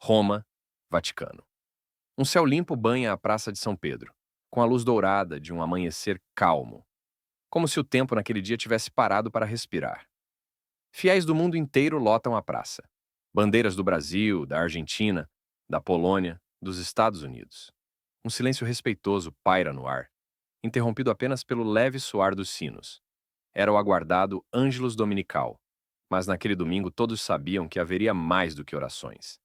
Roma, Vaticano. Um céu limpo banha a Praça de São Pedro, com a luz dourada de um amanhecer calmo, como se o tempo naquele dia tivesse parado para respirar. Fiéis do mundo inteiro lotam a praça. Bandeiras do Brasil, da Argentina, da Polônia, dos Estados Unidos. Um silêncio respeitoso paira no ar, interrompido apenas pelo leve soar dos sinos. Era o aguardado Ângelus Dominical, mas naquele domingo todos sabiam que haveria mais do que orações.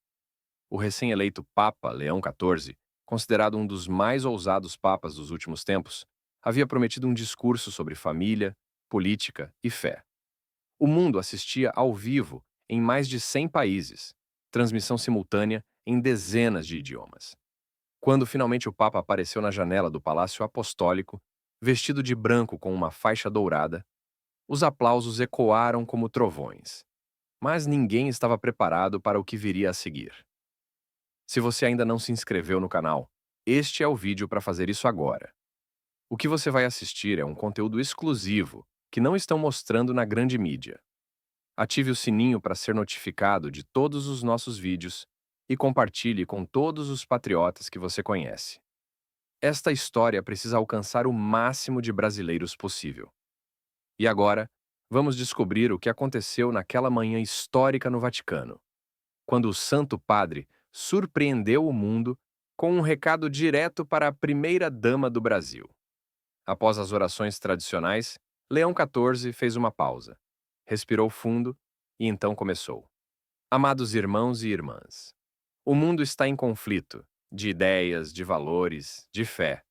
O recém-eleito Papa Leão XIV, considerado um dos mais ousados papas dos últimos tempos, havia prometido um discurso sobre família, política e fé. O mundo assistia ao vivo em mais de 100 países, transmissão simultânea em dezenas de idiomas. Quando finalmente o Papa apareceu na janela do Palácio Apostólico, vestido de branco com uma faixa dourada, os aplausos ecoaram como trovões. Mas ninguém estava preparado para o que viria a seguir. Se você ainda não se inscreveu no canal, este é o vídeo para fazer isso agora. O que você vai assistir é um conteúdo exclusivo que não estão mostrando na grande mídia. Ative o sininho para ser notificado de todos os nossos vídeos e compartilhe com todos os patriotas que você conhece. Esta história precisa alcançar o máximo de brasileiros possível. E agora, vamos descobrir o que aconteceu naquela manhã histórica no Vaticano, quando o Santo Padre surpreendeu o mundo com um recado direto para a primeira-dama do Brasil. Após as orações tradicionais, Leão XIV fez uma pausa, respirou fundo e então começou. Amados irmãos e irmãs, o mundo está em conflito, de ideias, de valores, de fé.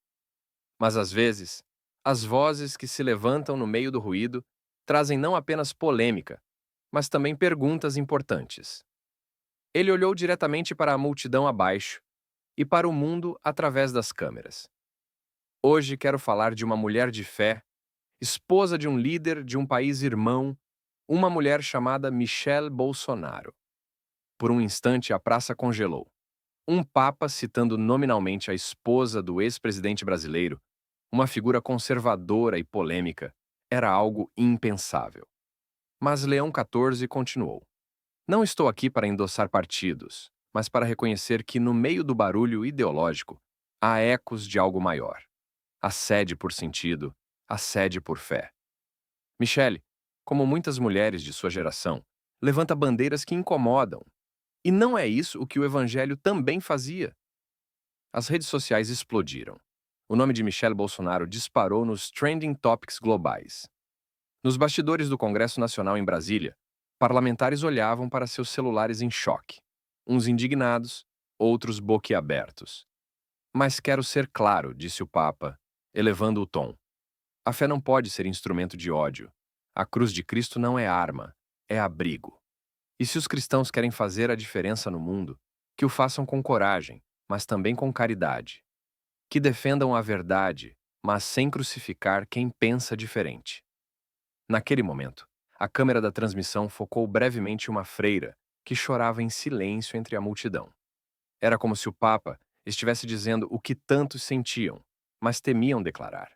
Mas às vezes, as vozes que se levantam no meio do ruído trazem não apenas polêmica, mas também perguntas importantes. Ele olhou diretamente para a multidão abaixo e para o mundo através das câmeras. Hoje quero falar de uma mulher de fé, esposa de um líder de um país irmão, uma mulher chamada Michelle Bolsonaro. Por um instante, a praça congelou. Um papa citando nominalmente a esposa do ex-presidente brasileiro, uma figura conservadora e polêmica, era algo impensável. Mas Leão XIV continuou. Não estou aqui para endossar partidos, mas para reconhecer que no meio do barulho ideológico há ecos de algo maior. A sede por sentido, a sede por fé. Michele, como muitas mulheres de sua geração, levanta bandeiras que incomodam. E não é isso o que o evangelho também fazia. As redes sociais explodiram. O nome de Michelle Bolsonaro disparou nos trending topics globais. Nos bastidores do Congresso Nacional em Brasília, parlamentares olhavam para seus celulares em choque. Uns indignados, outros boquiabertos. Mas quero ser claro, disse o Papa, elevando o tom. A fé não pode ser instrumento de ódio. A cruz de Cristo não é arma, é abrigo. E se os cristãos querem fazer a diferença no mundo, que o façam com coragem, mas também com caridade. Que defendam a verdade, mas sem crucificar quem pensa diferente. Naquele momento, a câmera da transmissão focou brevemente uma freira que chorava em silêncio entre a multidão. Era como se o Papa estivesse dizendo o que tantos sentiam, mas temiam declarar.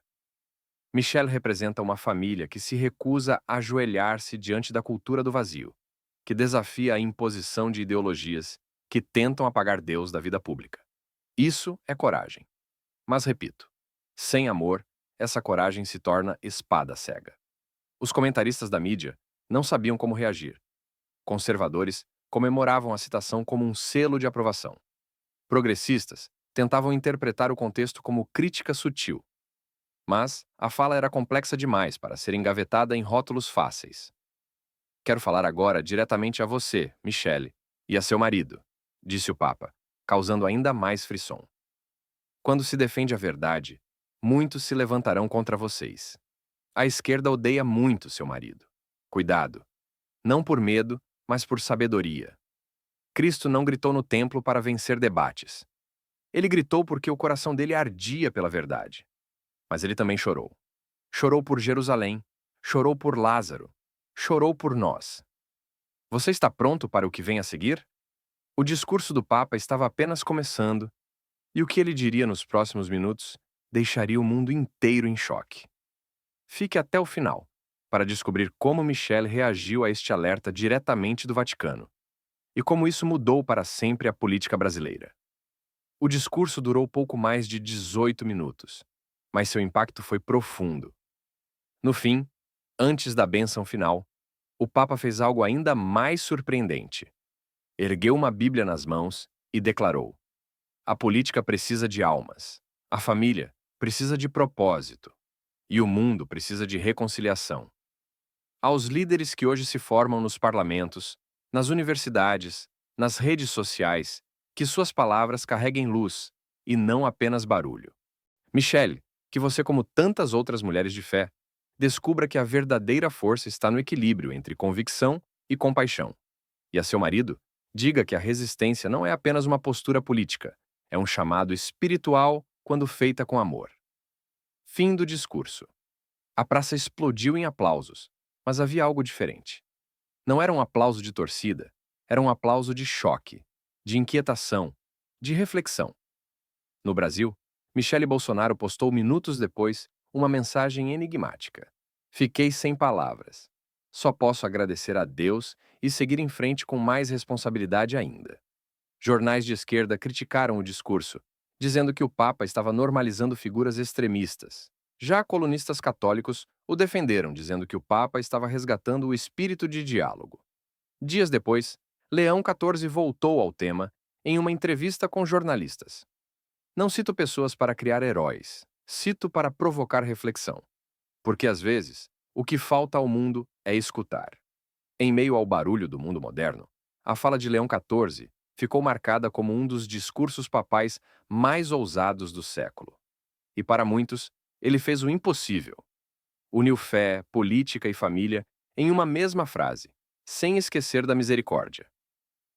Michelle representa uma família que se recusa a ajoelhar-se diante da cultura do vazio, que desafia a imposição de ideologias que tentam apagar Deus da vida pública. Isso é coragem. Mas repito, sem amor, essa coragem se torna espada cega. Os comentaristas da mídia não sabiam como reagir. Conservadores comemoravam a citação como um selo de aprovação. Progressistas tentavam interpretar o contexto como crítica sutil. Mas a fala era complexa demais para ser engavetada em rótulos fáceis. Quero falar agora diretamente a você, Michele, e a seu marido, disse o Papa, causando ainda mais frisson. Quando se defende a verdade, muitos se levantarão contra vocês. A esquerda odeia muito seu marido. Cuidado. Não por medo, mas por sabedoria. Cristo não gritou no templo para vencer debates. Ele gritou porque o coração dele ardia pela verdade. Mas ele também chorou. Chorou por Jerusalém, chorou por Lázaro, chorou por nós. Você está pronto para o que vem a seguir? O discurso do Papa estava apenas começando, e o que ele diria nos próximos minutos deixaria o mundo inteiro em choque. Fique até o final, para descobrir como Michelle reagiu a este alerta diretamente do Vaticano. e como isso mudou para sempre a política brasileira. O discurso durou pouco mais de 18 minutos, mas seu impacto foi profundo. No fim, antes da bênção final, o Papa fez algo ainda mais surpreendente. Ergueu uma Bíblia nas mãos e declarou: a política precisa de almas, a família precisa de propósito e o mundo precisa de reconciliação. Aos líderes que hoje se formam nos parlamentos, nas universidades, nas redes sociais, que suas palavras carreguem luz e não apenas barulho. Michele, que você, como tantas outras mulheres de fé, descubra que a verdadeira força está no equilíbrio entre convicção e compaixão. E a seu marido, diga que a resistência não é apenas uma postura política, é um chamado espiritual quando feita com amor. Fim do discurso. A praça explodiu em aplausos, mas havia algo diferente. Não era um aplauso de torcida, era um aplauso de choque, de inquietação, de reflexão. No Brasil, Michele Bolsonaro postou minutos depois uma mensagem enigmática. Fiquei sem palavras. Só posso agradecer a Deus e seguir em frente com mais responsabilidade ainda. Jornais de esquerda criticaram o discurso, dizendo que o Papa estava normalizando figuras extremistas. Já colunistas católicos o defenderam, dizendo que o Papa estava resgatando o espírito de diálogo. Dias depois, Leão XIV voltou ao tema em uma entrevista com jornalistas. Não cito pessoas para criar heróis, cito para provocar reflexão. Porque às vezes, o que falta ao mundo é escutar. Em meio ao barulho do mundo moderno, a fala de Leão XIV ficou marcada como um dos discursos papais mais ousados do século. E para muitos, ele fez o impossível. Uniu fé, política e família em uma mesma frase, sem esquecer da misericórdia.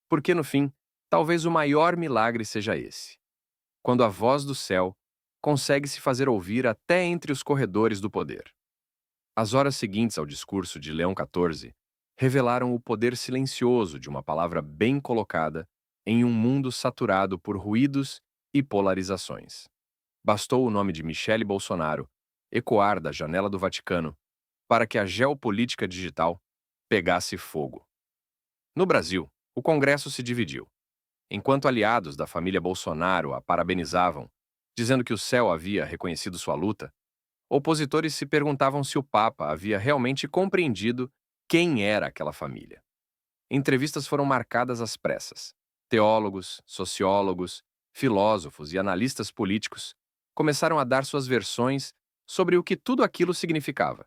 Porque, no fim, talvez o maior milagre seja esse: quando a voz do céu consegue se fazer ouvir até entre os corredores do poder. As horas seguintes ao discurso de Leão XIV revelaram o poder silencioso de uma palavra bem colocada em um mundo saturado por ruídos e polarizações. Bastou o nome de Michele Bolsonaro ecoar da janela do Vaticano para que a geopolítica digital pegasse fogo. No Brasil, o Congresso se dividiu. Enquanto aliados da família Bolsonaro a parabenizavam, dizendo que o céu havia reconhecido sua luta, opositores se perguntavam se o Papa havia realmente compreendido quem era aquela família. Entrevistas foram marcadas às pressas. Teólogos, sociólogos, filósofos e analistas políticos começaram a dar suas versões sobre o que tudo aquilo significava.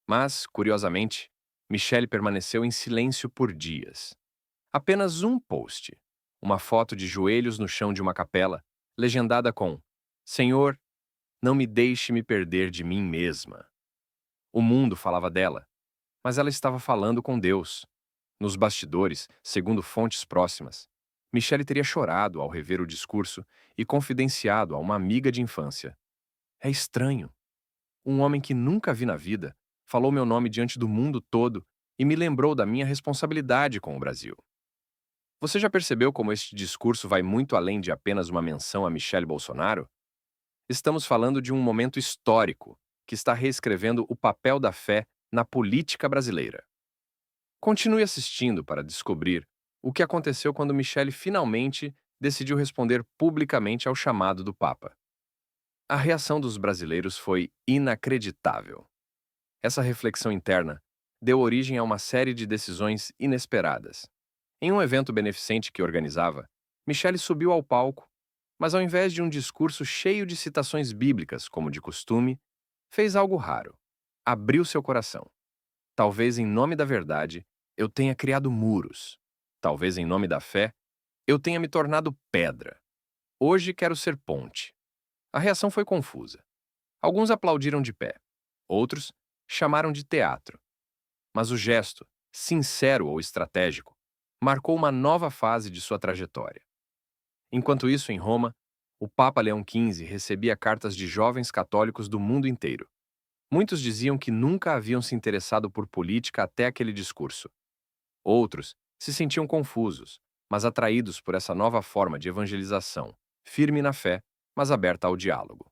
Mas, curiosamente, Michele permaneceu em silêncio por dias. Apenas um post, uma foto de joelhos no chão de uma capela, legendada com: Senhor, não me deixe me perder de mim mesma. O mundo falava dela, mas ela estava falando com Deus. Nos bastidores, segundo fontes próximas, Michele teria chorado ao rever o discurso e confidenciado a uma amiga de infância: é estranho. Um homem que nunca vi na vida falou meu nome diante do mundo todo e me lembrou da minha responsabilidade com o Brasil. Você já percebeu como este discurso vai muito além de apenas uma menção a Michele Bolsonaro? Estamos falando de um momento histórico que está reescrevendo o papel da fé na política brasileira. Continue assistindo para descobrir o que aconteceu quando Michele finalmente decidiu responder publicamente ao chamado do Papa. A reação dos brasileiros foi inacreditável. Essa reflexão interna deu origem a uma série de decisões inesperadas. Em um evento beneficente que organizava, Michele subiu ao palco, mas ao invés de um discurso cheio de citações bíblicas, como de costume, fez algo raro. Abriu seu coração. Talvez em nome da verdade, eu tenha criado muros. Talvez em nome da fé, eu tenha me tornado pedra. Hoje quero ser ponte. A reação foi confusa. Alguns aplaudiram de pé. Outros chamaram de teatro. Mas o gesto, sincero ou estratégico, marcou uma nova fase de sua trajetória. Enquanto isso, em Roma, o Papa Leão XV recebia cartas de jovens católicos do mundo inteiro. Muitos diziam que nunca haviam se interessado por política até aquele discurso. Outros se sentiam confusos, mas atraídos por essa nova forma de evangelização, firme na fé, mas aberta ao diálogo.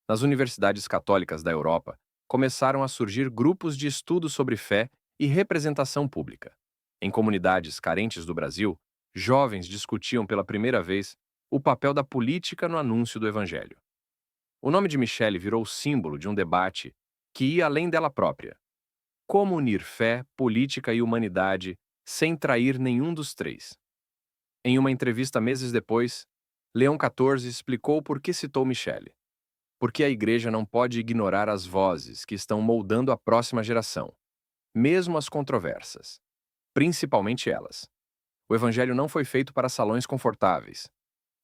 Nas universidades católicas da Europa, começaram a surgir grupos de estudo sobre fé e representação pública. Em comunidades carentes do Brasil, jovens discutiam pela primeira vez o papel da política no anúncio do Evangelho. O nome de Michele virou símbolo de um debate que ia além dela própria. Como unir fé, política e humanidade sem trair nenhum dos três? Em uma entrevista meses depois, Leão XIV explicou por que citou Michele. Porque a Igreja não pode ignorar as vozes que estão moldando a próxima geração, mesmo as controversas, principalmente elas. O Evangelho não foi feito para salões confortáveis,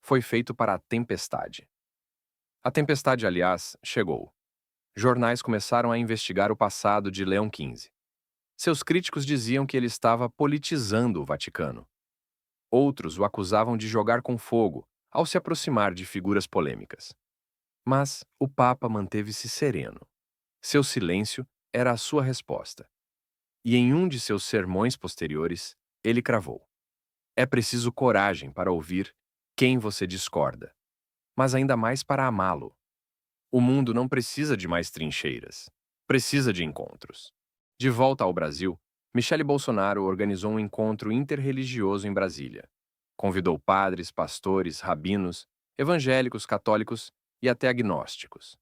foi feito para a tempestade. A tempestade, aliás, chegou. Jornais começaram a investigar o passado de Leão XV. Seus críticos diziam que ele estava politizando o Vaticano. Outros o acusavam de jogar com fogo ao se aproximar de figuras polêmicas. Mas o Papa manteve-se sereno. Seu silêncio era a sua resposta. E em um de seus sermões posteriores, ele cravou: é preciso coragem para ouvir quem você discorda, mas ainda mais para amá-lo. O mundo não precisa de mais trincheiras. Precisa de encontros. De volta ao Brasil, Michele Bolsonaro organizou um encontro interreligioso em Brasília. Convidou padres, pastores, rabinos, evangélicos, católicos e até agnósticos.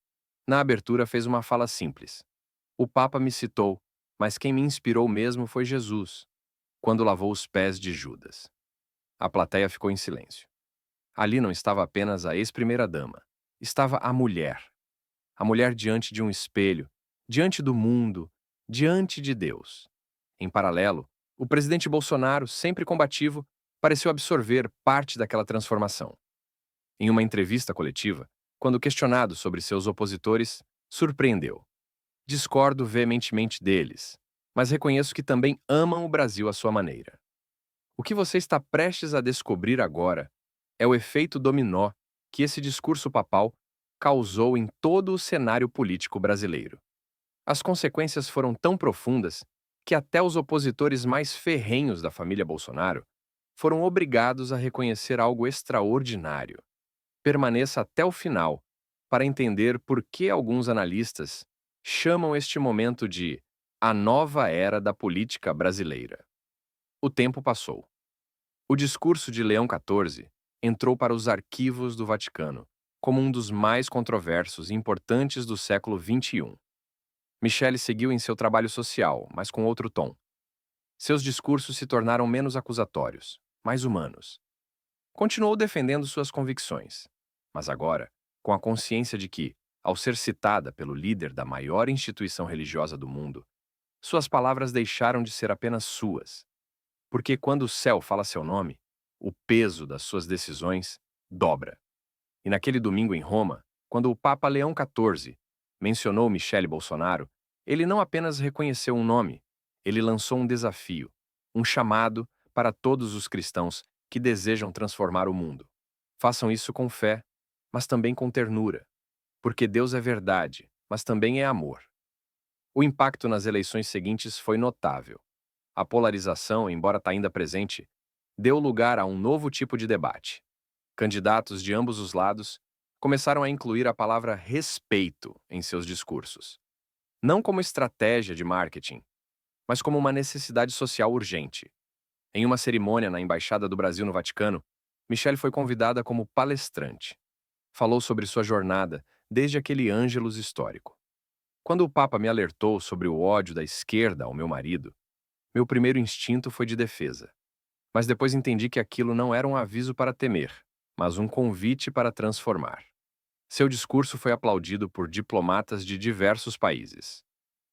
Na abertura fez uma fala simples. O Papa me citou, mas quem me inspirou mesmo foi Jesus, quando lavou os pés de Judas. A plateia ficou em silêncio. Ali não estava apenas a ex-primeira-dama. Estava a mulher. A mulher diante de um espelho, diante do mundo, diante de Deus. Em paralelo, o presidente Bolsonaro, sempre combativo, pareceu absorver parte daquela transformação. Em uma entrevista coletiva, quando questionado sobre seus opositores, surpreendeu. Discordo veementemente deles, mas reconheço que também amam o Brasil à sua maneira. O que você está prestes a descobrir agora é o efeito dominó que esse discurso papal causou em todo o cenário político brasileiro. As consequências foram tão profundas que até os opositores mais ferrenhos da família Bolsonaro foram obrigados a reconhecer algo extraordinário. Permaneça até o final para entender por que alguns analistas chamam este momento de a nova era da política brasileira. O tempo passou. O discurso de Leão XIV entrou para os arquivos do Vaticano como um dos mais controversos e importantes do século XXI. Michele seguiu em seu trabalho social, mas com outro tom. Seus discursos se tornaram menos acusatórios, mais humanos. Continuou defendendo suas convicções, mas agora, com a consciência de que, ao ser citada pelo líder da maior instituição religiosa do mundo, suas palavras deixaram de ser apenas suas. Porque quando o céu fala seu nome, o peso das suas decisões dobra. E naquele domingo em Roma, quando o Papa Leão XIV mencionou Michele Bolsonaro, ele não apenas reconheceu um nome, ele lançou um desafio, um chamado para todos os cristãos que desejam transformar o mundo. Façam isso com fé, mas também com ternura, porque Deus é verdade, mas também é amor. O impacto nas eleições seguintes foi notável. A polarização, embora ainda presente, deu lugar a um novo tipo de debate. Candidatos de ambos os lados começaram a incluir a palavra respeito em seus discursos. Não como estratégia de marketing, mas como uma necessidade social urgente. Em uma cerimônia na Embaixada do Brasil no Vaticano, Michele foi convidada como palestrante. Falou sobre sua jornada desde aquele Ângelus histórico. Quando o Papa me alertou sobre o ódio da esquerda ao meu marido, meu primeiro instinto foi de defesa. Mas depois entendi que aquilo não era um aviso para temer, mas um convite para transformar. Seu discurso foi aplaudido por diplomatas de diversos países.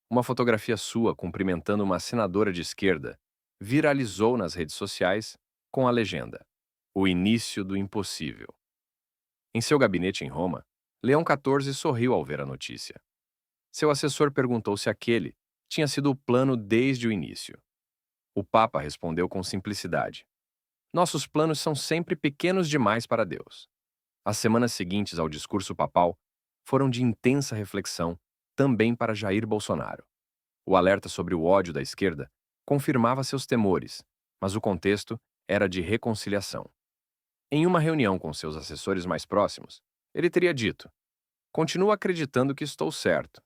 Uma fotografia sua cumprimentando uma senadora de esquerda viralizou nas redes sociais com a legenda: O início do impossível. Em seu gabinete em Roma, Leão XIV sorriu ao ver a notícia. Seu assessor perguntou se aquele tinha sido o plano desde o início. O Papa respondeu com simplicidade: nossos planos são sempre pequenos demais para Deus. As semanas seguintes ao discurso papal foram de intensa reflexão também para Jair Bolsonaro. O alerta sobre o ódio da esquerda confirmava seus temores, mas o contexto era de reconciliação. Em uma reunião com seus assessores mais próximos, ele teria dito: continuo acreditando que estou certo,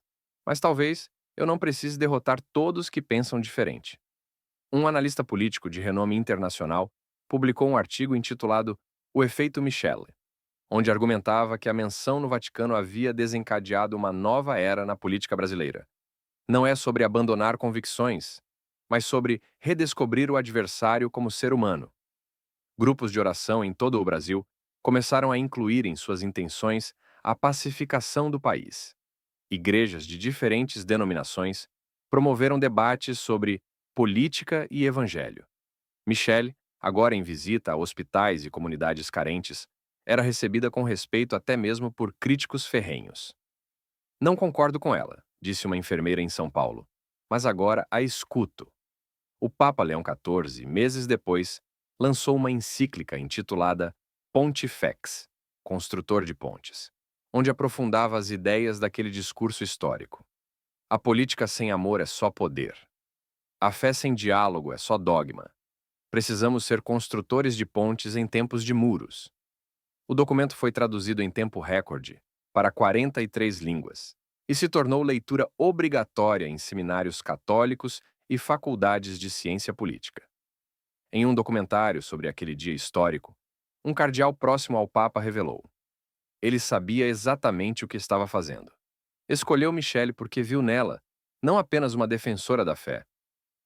mas talvez eu não precise derrotar todos que pensam diferente. Um analista político de renome internacional publicou um artigo intitulado O Efeito Michele, onde argumentava que a menção no Vaticano havia desencadeado uma nova era na política brasileira. Não é sobre abandonar convicções, mas sobre redescobrir o adversário como ser humano. Grupos de oração em todo o Brasil começaram a incluir em suas intenções a pacificação do país. Igrejas de diferentes denominações promoveram debates sobre política e evangelho. Michele, agora em visita a hospitais e comunidades carentes, era recebida com respeito até mesmo por críticos ferrenhos. Não concordo com ela, disse uma enfermeira em São Paulo, mas agora a escuto. O Papa Leão XIV, meses depois, lançou uma encíclica intitulada Pontifex, Construtor de Pontes, onde aprofundava as ideias daquele discurso histórico. A política sem amor é só poder. A fé sem diálogo é só dogma. Precisamos ser construtores de pontes em tempos de muros. O documento foi traduzido em tempo recorde para 43 línguas e se tornou leitura obrigatória em seminários católicos e faculdades de ciência política. Em um documentário sobre aquele dia histórico, um cardeal próximo ao Papa revelou: ele sabia exatamente o que estava fazendo. Escolheu Michele porque viu nela não apenas uma defensora da fé,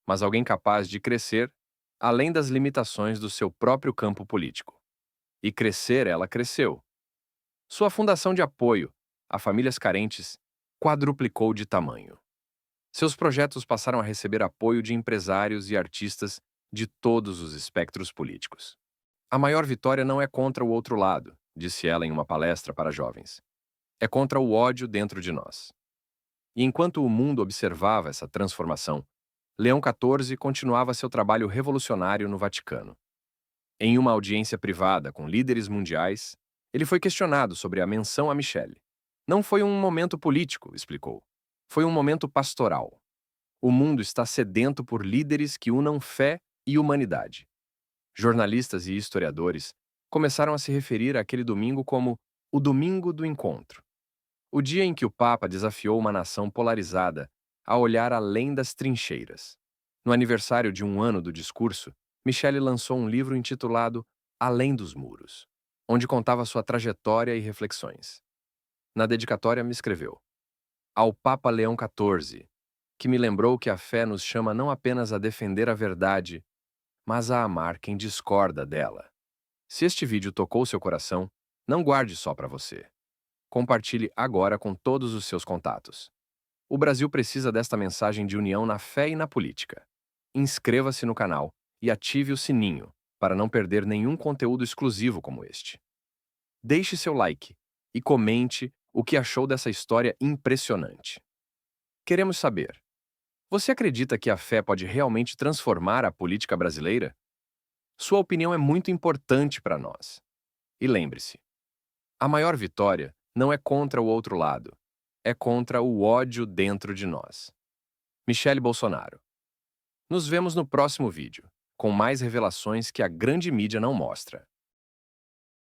mas alguém capaz de crescer além das limitações do seu próprio campo político. E crescer, ela cresceu. Sua fundação de apoio a famílias carentes quadruplicou de tamanho. Seus projetos passaram a receber apoio de empresários e artistas de todos os espectros políticos. A maior vitória não é contra o outro lado, disse ela em uma palestra para jovens. É contra o ódio dentro de nós. E enquanto o mundo observava essa transformação, Leão XIV continuava seu trabalho revolucionário no Vaticano. Em uma audiência privada com líderes mundiais, ele foi questionado sobre a menção a Michele. Não foi um momento político, explicou. Foi um momento pastoral. O mundo está sedento por líderes que unam fé e humanidade. Jornalistas e historiadores começaram a se referir àquele domingo como o Domingo do Encontro, o dia em que o Papa desafiou uma nação polarizada a olhar além das trincheiras. No aniversário de um ano do discurso, Michele lançou um livro intitulado Além dos Muros, onde contava sua trajetória e reflexões. Na dedicatória me escreveu: ao Papa Leão XIV, que me lembrou que a fé nos chama não apenas a defender a verdade, mas a amar quem discorda dela. Se este vídeo tocou seu coração, não guarde só para você. Compartilhe agora com todos os seus contatos. O Brasil precisa desta mensagem de união na fé e na política. Inscreva-se no canal e ative o sininho para não perder nenhum conteúdo exclusivo como este. Deixe seu like e comente o que achou dessa história impressionante. Queremos saber: você acredita que a fé pode realmente transformar a política brasileira? Sua opinião é muito importante para nós. E lembre-se, a maior vitória não é contra o outro lado, é contra o ódio dentro de nós. Michele Bolsonaro. Nos vemos no próximo vídeo, com mais revelações que a grande mídia não mostra.